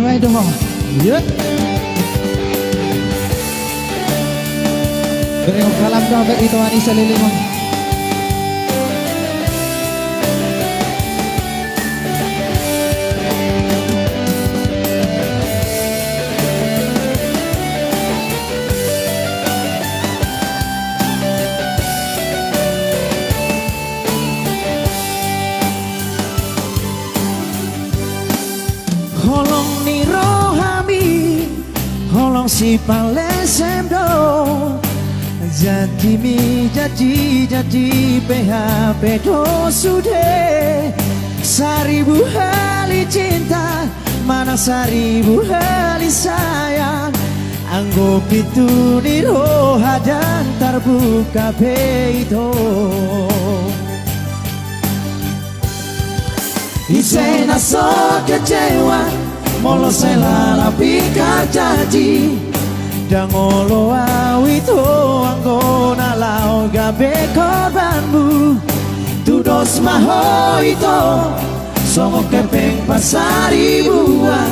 Bye dong. Yuk. Beri kalam dong baik itu Anissa Lilimon. Holong ni rohami, holong si palesem do. Jadi mi jadi PHP do sudah. Seribu kali cinta, mana seribu kali sayang. Anggap itu ni roha dan terbuka peito. Isena so kecewa, molo selala pikir janji. Dangolo awito anggona lau gabe korbanmu. Tudos maho itu, songo kepeng pasari buah.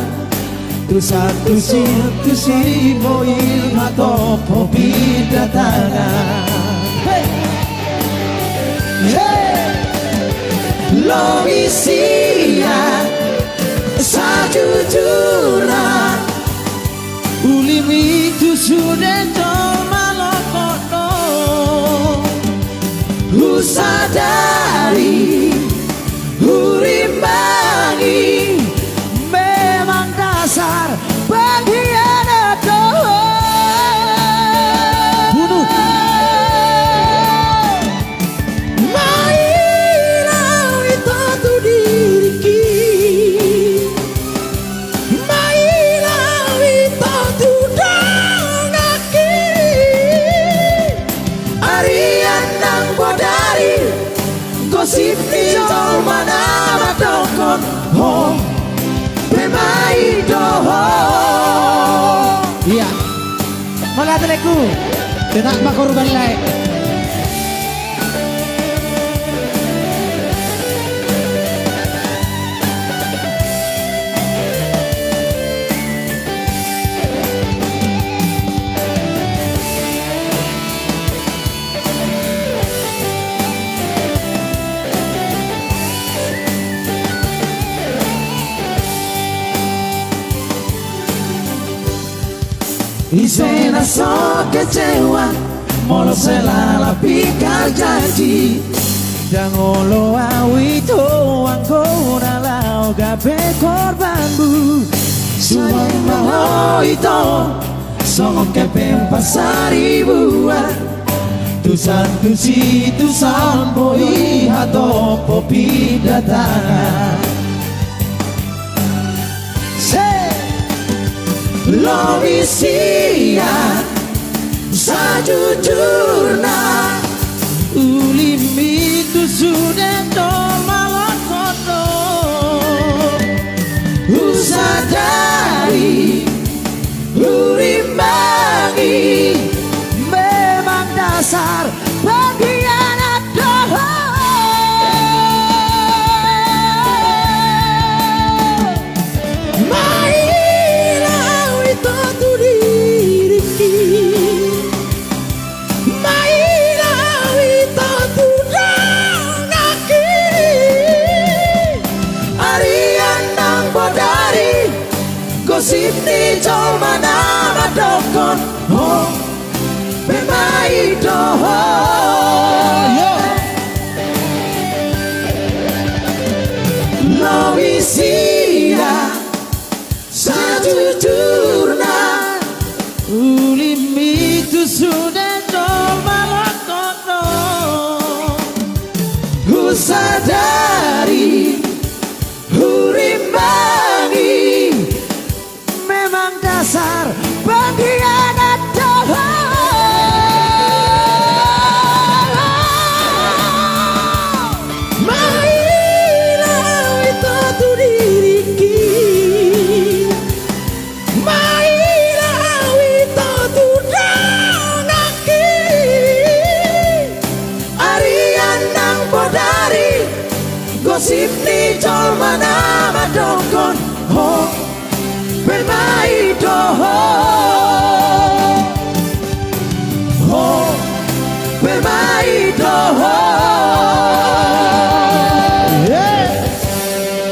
Tu satu si boil hato popi datangan. Hey, hey. Lo isia sajujurna ulimi tu sudah malokono usadari urimbangi memang dasar bagian itu bunuh Sifti jol mana madokon ho pemai doho. Iya. Malateleku. Tidak makorban lain. Isena so kecewa, molo selala pikir janji. Dangolo awito anggona lau gabe korbanmu. Suai maho itu, songo kepeng pasari buah. Tusan boy hato popi datangan. Lo isia sajujurna ulimi tu sudah malokono usadari urimbangi memang dasar bagian doa. Sifti jol mana madokon ho pemai doho. Lo isia sajujurna